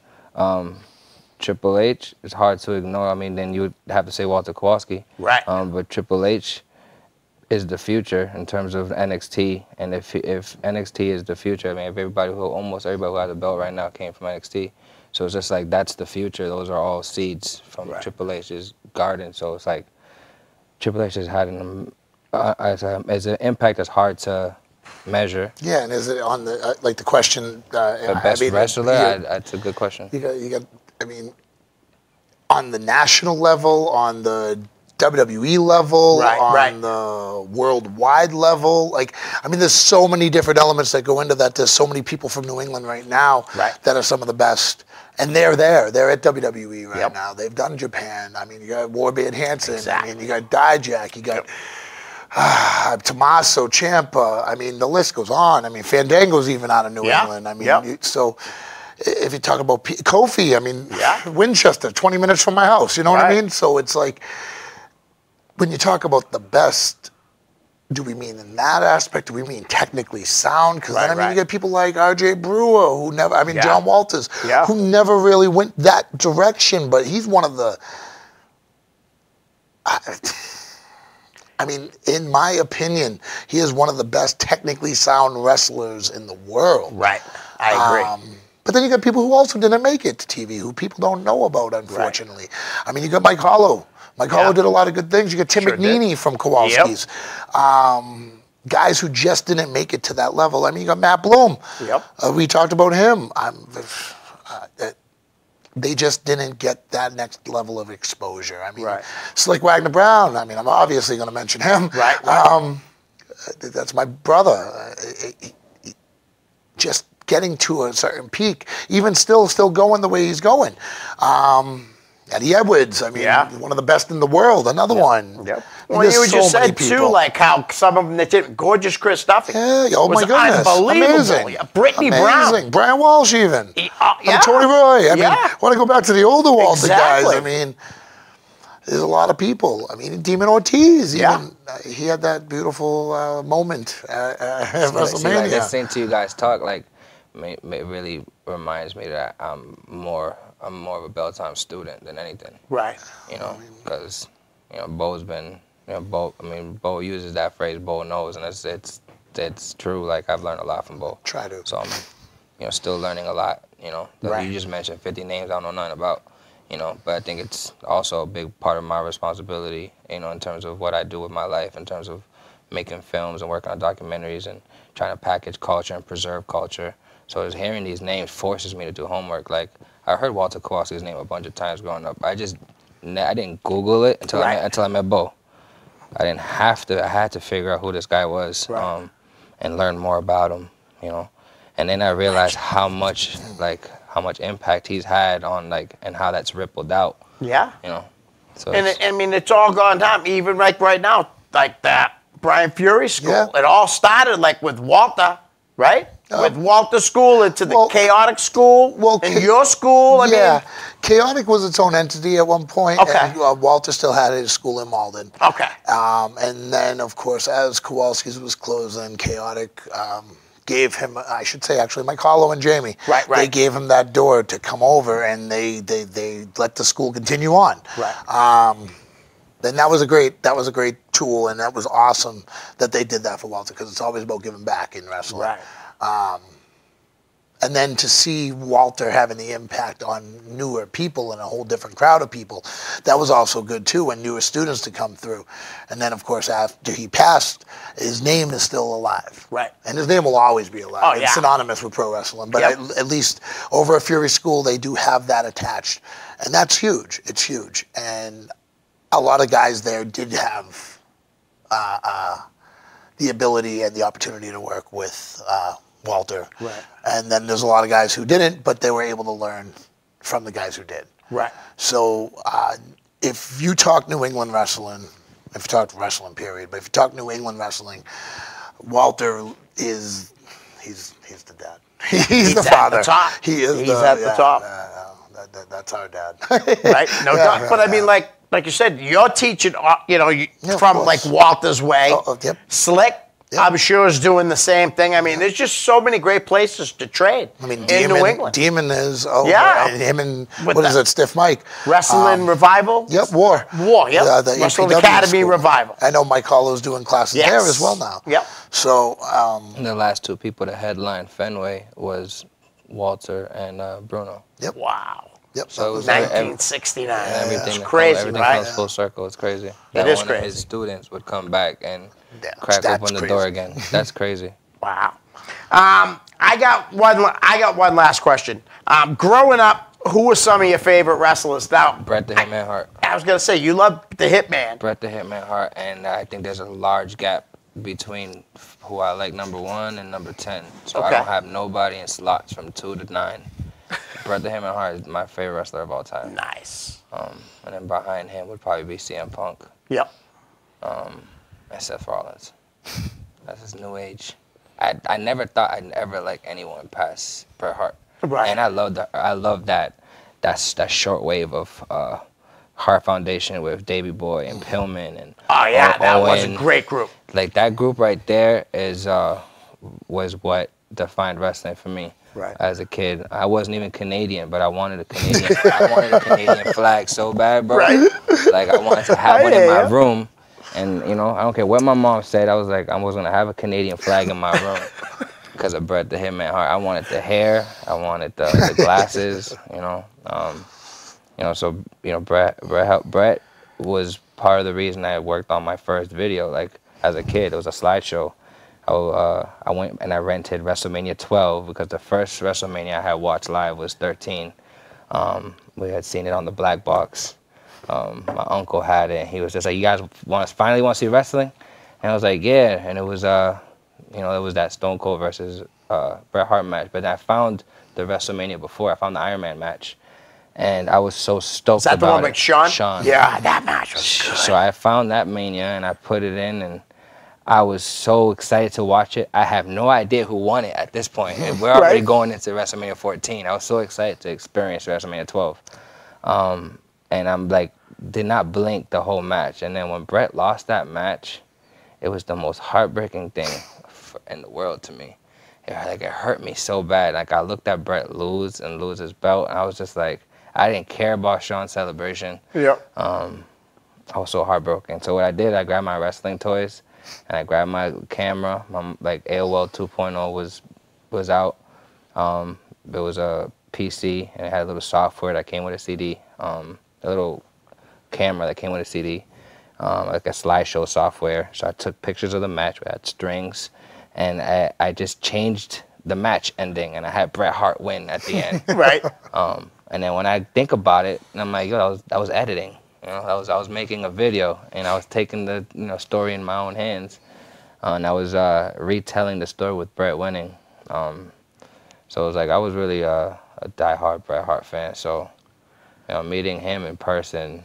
Triple H is hard to ignore. I mean, then you would have to say Walter Kowalski. Right. But Triple H is the future in terms of NXT. And if NXT is the future, I mean, almost everybody who has a belt right now came from NXT. So it's just like that's the future. Those are all seeds from Triple H's garden. So it's like Triple H has had as an impact that's hard to measure. Yeah, and is it on the like the question? The best wrestler? That's a good question. You got. I mean, on the national level, on the WWE level, on the worldwide level. Like, I mean, there's so many different elements that go into that. There's so many people from New England right now that are some of the best. And they're there. They're at WWE right now. They've done Japan. I mean, you got Warbeard Hansen. Exactly. I mean, you got Dijak. You got Tommaso Ciampa. I mean, the list goes on. I mean, Fandango's even out of New England. I mean, so if you talk about Kofi, I mean, Winchester, 20 minutes from my house. You know what I mean? So it's like, when you talk about the best, do we mean in that aspect? Do we mean technically sound? Because then, I mean, you get people like R.J. Brewer, who never, I mean, John Walters, who never really went that direction, but he's one of the, I mean, in my opinion, he is one of the best technically sound wrestlers in the world. Right. I agree. But then you got people who also didn't make it to TV, who people don't know about, unfortunately. I mean, you got Mike Hollow. Mike Hollow did a lot of good things. You got Tim McNeely from Kowalski's. Guys who just didn't make it to that level. I mean, you got Matt Bloom. We talked about him. They just didn't get that next level of exposure. I mean, Slick Wagner Brown. I mean, I'm obviously going to mention him. That's my brother. Just getting to a certain peak, even still going the way he's going. Eddie Edwards, I mean, one of the best in the world, another one. Well, you just said, too, like how some of them that did, gorgeous Chris Duffy. Oh, my goodness. Unbelievable. Amazing. Brittany Brown. Brian Walsh, even. Tony Roy. I mean, I want to go back to the older Walter guys. I mean, there's a lot of people. I mean, Demon Ortiz, even, he had that beautiful moment at WrestleMania. Like, listening to you guys talk, like, it really reminds me that I'm more of a Bell-Time student than anything. You know, because, you know, Bo's been, you know, Bo uses that phrase, Bo knows, and it's true. Like, I've learned a lot from Bo. Try to. So I'm, you know, still learning a lot, you know. You just mentioned 50 names I don't know nothing about, you know, but I think it's also a big part of my responsibility, you know, in terms of what I do with my life, in terms of making films and working on documentaries and trying to package culture and preserve culture. So hearing these names forces me to do homework. Like, I heard Walter Kowalski's name a bunch of times growing up. I didn't Google it until I met Bo. I didn't have to. I had to figure out who this guy was and learn more about him, you know. And then I realized how much impact he's had on, like, and how that's rippled out. You know. So and I mean, it's all gone down. Even like right now, like that Brian Fury School. It all started like with Walter, right? With Walter School into the Chaotic School, and your school. I mean, Chaotic was its own entity at one point. And, Walter still had his school in Malden. And then, of course, as Kowalski's was closing, Chaotic gave him, I should say, actually, Mike Hollow and Jamie. They gave him that door to come over, and they let the school continue on. And that was a great tool, and that was awesome that they did that for Walter, because it's always about giving back in wrestling. And then to see Walter having the impact on newer people and a whole different crowd of people, that was also good too, and newer students to come through. And then, of course, after he passed, his name is still alive. And his name will always be alive. It's synonymous with pro wrestling. But at least over at Fury School, they do have that attached. And that's huge. It's huge. And a lot of guys there did have the ability and the opportunity to work with Walter. And then there's a lot of guys who didn't, but they were able to learn from the guys who did. So if you talk New England wrestling, if you talk wrestling period, but if you talk New England wrestling, Walter he's the dad. He's the father. At the top. He is. He's at the top. That's our dad. No doubt. But I mean, like you said, you're teaching, you know, from like Walter's way. Slick, I'm sure, is doing the same thing. I mean, there's just so many great places to train in New England. Demon is over. And him and, what is it, Stiff Mike? Wrestling Revival? War. The Wrestling Academy school. Revival. I know Mike Hollow's doing classes there as well now. So. The last two people to headline Fenway was Walter and Bruno. Wow. So it was 1969. Everything crazy, everything comes full circle. It's crazy. It is one crazy. of his students would come back and crack open the door again. That's crazy. Wow. I got one last question. Growing up, who were some of your favorite wrestlers? Now, Bret the Hitman Hart. I was gonna say you love the Hitman. Bret the Hitman Hart, and I think there's a large gap between who I like number 1 and number 10. So I don't have nobody in slots from 2 to 9. Bret the Hitman Hart is my favorite wrestler of all time. Nice. And then behind him would probably be CM Punk. And Seth Rollins. That's his new age. I never thought I'd ever like anyone past Bret Hart. And I love that short wave of Hart Foundation with Davey Boy and Pillman and that was a great group. Like that group right there was what defined wrestling for me. As a kid, I wasn't even Canadian, but I wanted a Canadian flag so bad, bro. Like I wanted to have one in my room, and you know, I don't care what my mom said. I was like, I was gonna have a Canadian flag in my room, because of Bret the Hitman Hart. I wanted the hair, I wanted the glasses, you know. So Bret was part of the reason I worked on my first video. Like as a kid, it was a slideshow. I went and I rented WrestleMania 12 because the first WrestleMania I had watched live was 13. We had seen it on the black box. My uncle had it. He was just like, "You guys finally want to see wrestling?" And I was like, "Yeah." And it was it was that Stone Cold versus Bret Hart match. But I found the WrestleMania before. I found the Iron Man match, and I was so stoked about it. Is that the one with Shawn? Shawn. Yeah, that match was good. So I found that Mania and I put it in, and I was so excited to watch it. I have no idea who won it at this point. And we're already going into WrestleMania 14. I was so excited to experience WrestleMania 12. And I'm like, did not blink the whole match. And then when Bret lost that match, it was the most heartbreaking thing in the world to me. It hurt me so bad. Like I looked at Bret lose his belt, and I was just like, I didn't care about Shawn's celebration. Yeah. I was so heartbroken. So what I did, I grabbed my wrestling toys, and I grabbed my camera. My AOL 2.0 was out. There was a PC, and it had a little software that came with a CD. A little camera that came with a CD, like a slideshow software. So I took pictures of the match. We had strings, and I just changed the match ending, and I had Bret Hart win at the end. Right. And then when I think about it, I'm like, yo, that was editing. I was making a video, and I was taking the story in my own hands, and I was retelling the story with Bret winning. So it was like I was really a diehard Bret Hart fan. So meeting him in person,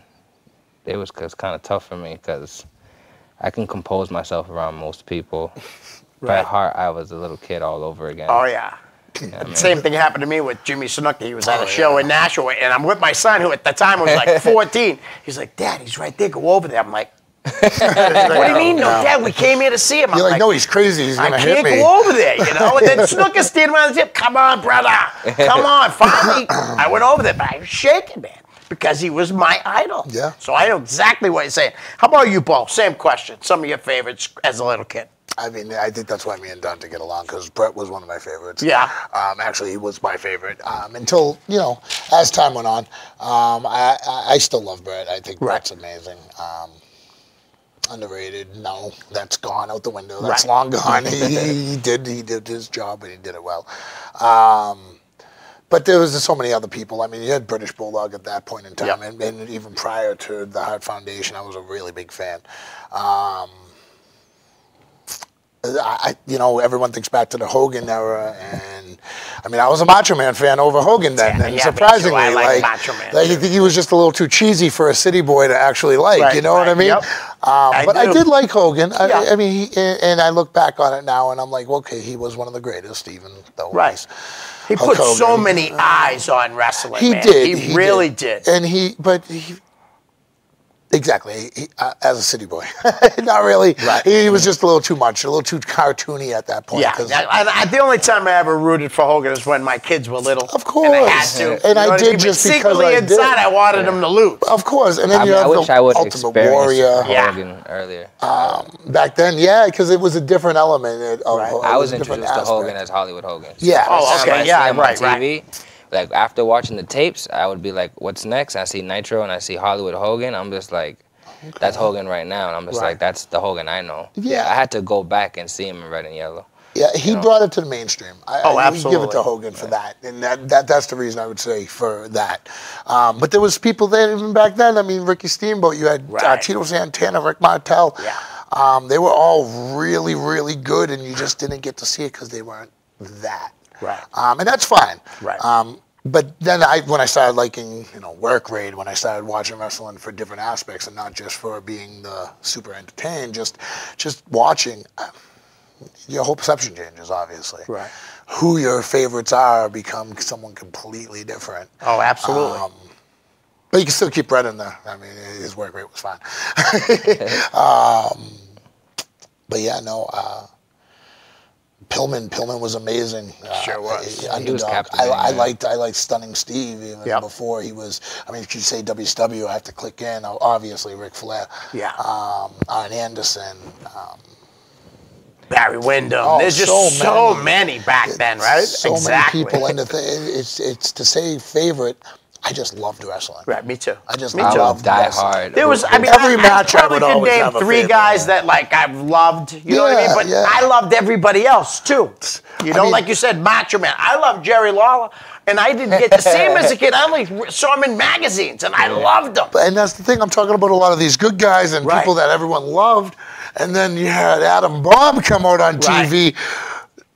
it was kind of tough for me because I can compose myself around most people. Bret Hart, I was a little kid all over again. Oh yeah. Same thing happened to me with Jimmy Snuka. He was at a show in Nashua, and I'm with my son, who at the time was like 14. He's like, "Dad, he's right there. Go over there." I'm like, "What do you mean, no, Dad? We came here to see him." You're like, "No, he's crazy. He's gonna hit me." I can't go over there, And then Snuka standing around the tip. "Come on, brother. Come on." Finally, I went over there, but I was shaking, man, because he was my idol. Yeah. So I know exactly what you're saying. How about you, Bo? Same question. Some of your favorites as a little kid. I mean, I think that's why me and Dante get along, because Bret was one of my favorites. Yeah. Actually, he was my favorite until, as time went on. I still love Bret. I think Bret's amazing. Underrated? No, that's gone out the window. That's long gone. He did his job, and he did it well. But there was so many other people. I mean, you had British Bulldog at that point in time, and even prior to the Hart Foundation, I was a really big fan. Everyone thinks back to the Hogan era, and I mean, I was a Macho Man fan over Hogan then, and surprisingly, I like Macho Man. I think he was just a little too cheesy for a city boy to actually like. You know what I mean? Yep. I did like Hogan. I mean, and I look back on it now, and I'm like, okay, he was one of the greatest, even though he put so many eyes on wrestling. He did. He really did. And exactly, as a city boy. Not really. Right. He was just a little too much, a little too cartoony at that point. Yeah, the only time I ever rooted for Hogan is when my kids were little. Of course. And I had to. And I did just because secretly inside, I wanted him to lose. Of course. And then I wish I would have Ultimate Warrior. Hogan earlier. Back then, because it was a different element. I was introduced to Hogan as Hollywood Hogan. Yeah. Oh, okay. Yeah, right. TV. Like after watching the tapes, I would be like, "What's next?" I see Nitro and I see Hollywood Hogan. I'm just like, "That's Hogan right now," and I'm just like, "That's the Hogan I know." Yeah, I had to go back and see him in red and yellow. Yeah, he brought it to the mainstream. I absolutely. give it to Hogan for that, and that's the reason I would say for that. But there was people there even back then. I mean, Ricky Steamboat. You had Tito Santana, Rick Martel. Yeah. They were all really, really good, and you just didn't get to see it because they weren't that. Right. And that's fine. Right. But then when I started liking, Work Rate, when I started watching wrestling for different aspects and not just for being the super entertained, just watching, your whole perception changes, obviously. Right. Who your favorites are become someone completely different. Oh, absolutely. But you can still keep Bret in there. I mean, his Work Rate was fine. But yeah, no. Pillman was amazing. Sure was. He was captain. I liked Stunning Steve even before he was. I mean, if you say WCW, I have to click in. Obviously, Ric Flair. Yeah. Arn Anderson. Barry Windham. Oh, There's just so many back then, right? So exactly. many people, and it's to say favorite. I just loved wrestling. Right, me too. I just Me I too. love loved Die wrestling. Hard. There was, I mean, Every match I probably would could always name have a 3 favorite, guys yeah. that like I've loved. You know what I mean? But Yeah, yeah. I loved everybody else too. You know, mean- like you said, Macho Man. I love Jerry Lawler, and I didn't get to see him as a kid. I only saw him in magazines, and I loved him. And that's the thing. I'm talking about a lot of these good guys and Right. people that everyone loved. And then you had Adam Bomb come out on TV.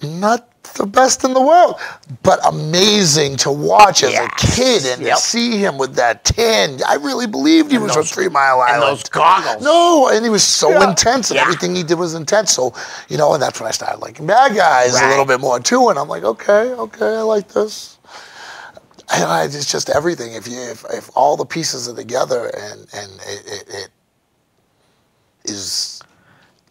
Not the best in the world, but amazing to watch as a kid and to see him with that tan. I really believed he was from 3 Mile Island. And those goggles. No, and he was so intense, and everything he did was intense. So, you know, and that's when I started liking bad guys a little bit more too. And I'm like, okay, I like this. And it's just everything. If all the pieces are together and it is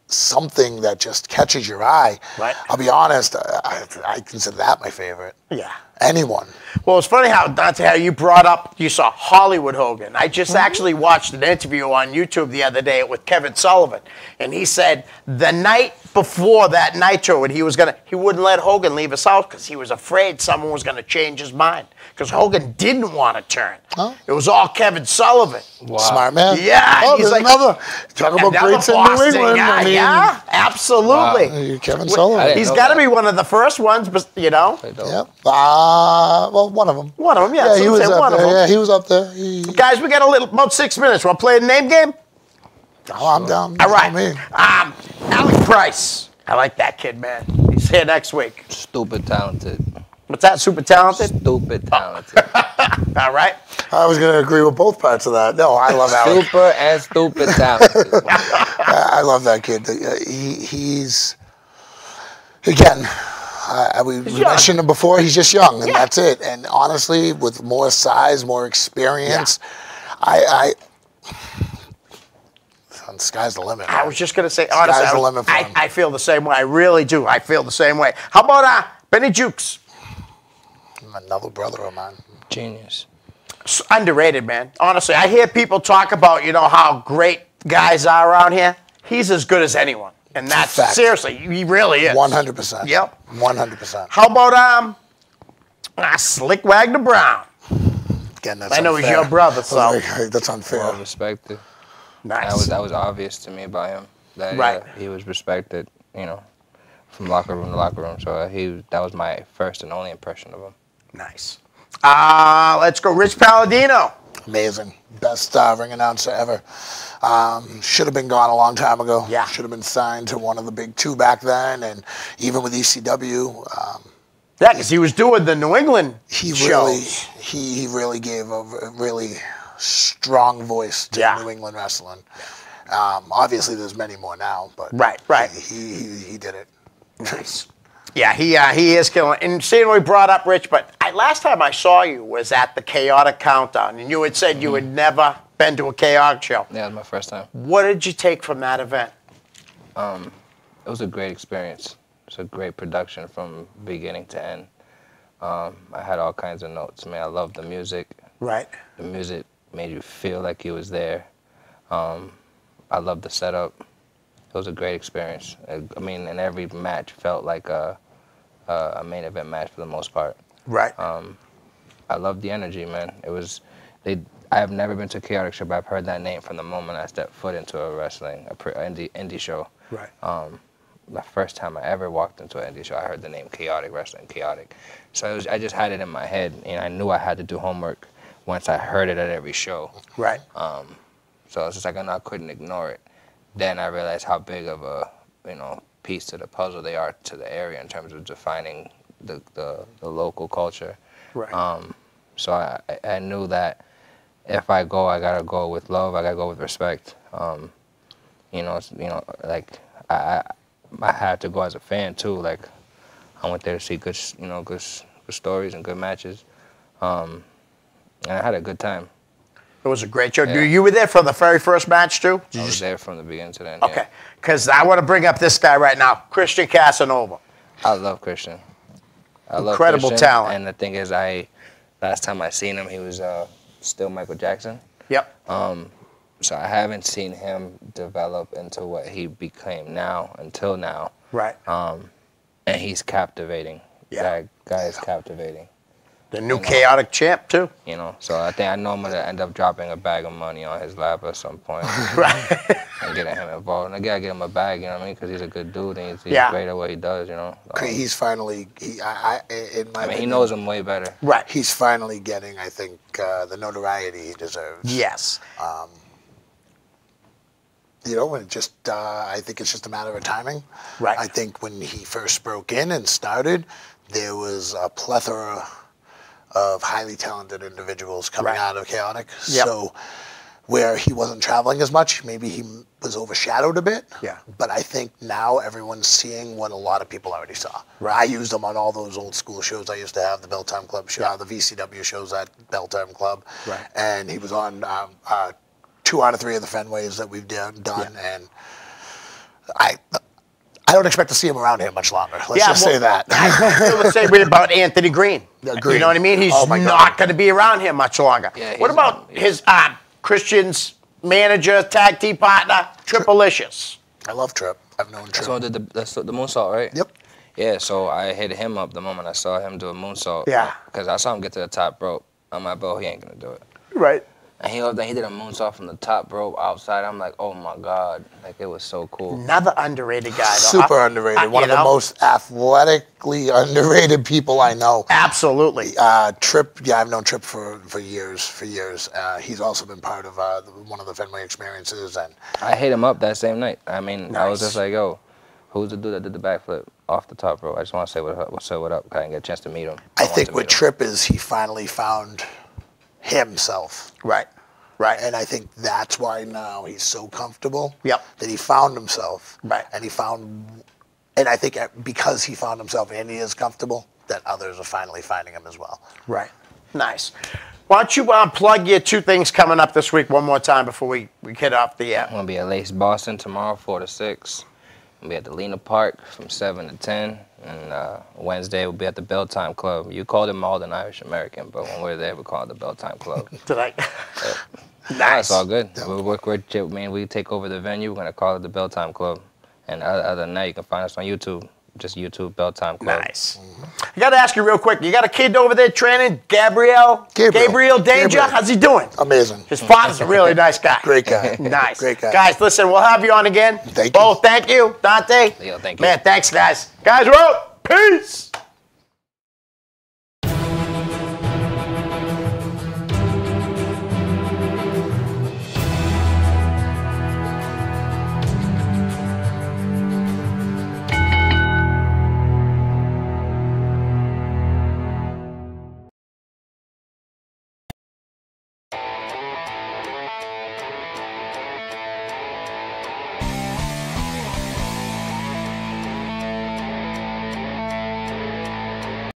something that just catches your eye. Right. I'll be honest, I consider that my favorite. Yeah. Anyone. Well, it's funny how, Dante, how you brought up, you saw Hollywood Hogan. I just actually watched an interview on YouTube the other day with Kevin Sullivan, and he said the night before that Nitro, when he wouldn't let Hogan leave his house because he was afraid someone was going to change his mind because Hogan didn't want to turn. Huh? It was all Kevin Sullivan. Wow. Smart man. Yeah, Oh, he's there's like another. Talk about another greats in New Boston England. guy. I mean, Yeah, absolutely. Kevin I Sullivan. didn't He's know got to that. be one of the first ones, but you know, I don't. Yep. Well, one of them. one of them. Yeah, Yeah, that's he what I'm was saying, up one of there. them. Yeah, he was up there. Guys, we got about 6 minutes. Want to play the name game? Oh, I'm down. All right. Me. Alec Price. I like that kid, man. He's here next week. Stupid talented. What's that? Super talented? Stupid talented. All right. I was going to agree with both parts of that. No, I love Alec. Super and stupid talented. I love that kid. He's again. We young. mentioned him before. He's just young, and Yeah. that's it. And honestly, with more size, more experience, the sky's the limit. I was just going to say, honestly, Sky's the limit for him. I feel the same way. I really do. I feel the same way. How about Benny Jukes? Another brother of mine. Genius. Underrated, man. Honestly, I hear people talk about, you know, how great guys are around here. He's as good as anyone. And that's, Fact. seriously, he really is. 100%. Yep. 100%. How about Slick Wagner Brown? Again, that's I know he's unfair. your brother, so. That's unfair. Well respected. Nice. That was obvious to me by him. That Right. he was respected, you know, from locker room to locker room. So that was my first and only impression of him. Nice. Let's go, Rich Palladino. Amazing. Best ring announcer ever. Should have been gone a long time ago. Yeah. Should have been signed to one of the big 2 back then. And even with ECW, Yeah, because he was doing the New England he shows. really gave a really strong voice to New England wrestling. Obviously, there's many more now, but Right. he did it. Nice. Yeah, he is killing it. And seeing we brought up Rich, but last time I saw you was at the Chaotic Countdown, and you had said you had never been to a Chaotic show. Yeah, it was my first time. What did you take from that event? It was a great experience. It was a great production from beginning to end. I had all kinds of notes. Man, I loved the music. Right. The music made you feel like you was there. I loved the setup. It was a great experience. I mean, and every match felt like a main event match for the most part. Right. I loved the energy, man. I have never been to a Chaotic show, but I've heard that name from the moment I stepped foot into a wrestling, indie show. Right. The first time I ever walked into an indie show, I heard the name Chaotic Wrestling, Chaotic. So I just had it in my head, and I knew I had to do homework once I heard it at every show. Right. So it's just like I couldn't ignore it. Then I realized how big of a piece to the puzzle they are to the area in terms of defining the local culture. Right. So I knew that if I go, I gotta go with love. I gotta go with respect. Like I had to go as a fan too. Like I went there to see good stories and good matches, and I had a good time. It was a great show. Yeah. You were there for the very first match, too? I was there from the beginning to the end. Okay. Because I want to bring up this guy right now, Christian Casanova. I love Christian. Incredible Christian, talent. And the thing is, last time I seen him, he was still Michael Jackson. Yep. So I haven't seen him develop into what he became now until now. Right. And he's captivating. Yeah. That guy is captivating. The new chaotic champ too. You know, so I know I'm gonna end up dropping a bag of money on his lap at some point. Right. And getting him involved. And I gotta get him a bag, you know what I mean? Because he's a good dude and he's Yeah. great at what he does, you know. He's finally, in my I mean, he opinion, knows him way better. Right. he's finally getting, I think, the notoriety he deserves. Yes. You know, and just I think it's just a matter of timing. Right. I think when he first broke in and started, there was a plethora of highly talented individuals coming Right. out of Chaotic. Yep. So where he wasn't traveling as much, maybe he was overshadowed a bit. Yeah. But I think now everyone's seeing what a lot of people already saw. Right. I used him on all those old school shows I used to have, the Belltime Club show, the VCW shows at Belltime Club. Right. And he was on 2 out of 3 of the Fenways that we've done, and I don't expect to see him around here much longer. Let's just say that. I feel the same way about Anthony Green. Green. You know what I mean? He's Oh, my God. not going to be around here much longer. Yeah, What he's about not. his Christian's manager, tag team partner, Triplicious? I love Trip. I've known Trip. That's what did the moonsault, right? Yep. Yeah, so I hit him up the moment I saw him do a moonsault. Yeah. Because I saw him get to the top rope. I'm like, bro, he ain't gonna do it. Right. And he did a moonsault from the top rope outside. I'm like, oh my God. Like, it was so cool. Another underrated guy. Though. Super underrated. One you of the know? most athletically underrated people I know. Absolutely. Trip, yeah, I've known Trip for years. He's also been part of one of the Fenway experiences. And I hit him up that same night. I mean, I was Nice. just like, yo, who's the dude that did the backflip off the top rope? I just want to say what up. I didn't get a chance to meet him. I wanted think to what meet him. Trip is, he finally found himself. Right. Right. And I think that's why now he's so comfortable. Yep. That he found himself. Right. And I think because he found himself and he is comfortable, that others are finally finding him as well. Right. Nice. Why don't you plug your 2 things coming up this week one more time before we get off the air? I'm going to be at Lace Boston tomorrow, 4 to 6. We'll be at the Lena Park from 7 to 10. And Wednesday, we'll be at the Belltime Club. You called it Malden Irish American, but when we're there, we call it the Belltime Club. Tonight. Nah, Nice. it's all good. We take over the venue. We're going to call it the Belltime Club. And other than that, you can find us on YouTube. Just YouTube Belltime Club. Nice. I got to ask you real quick. You got a kid over there training, Gabriel Danger? Gabriel. How's he doing? Amazing. His father's a really nice guy. Great guy. Nice. Great guy. Guys, listen, we'll have you on again. Thank Bo, you. thank you. Dante. Yo, thank you. Man, thanks, guys. Guys, we're out. Peace.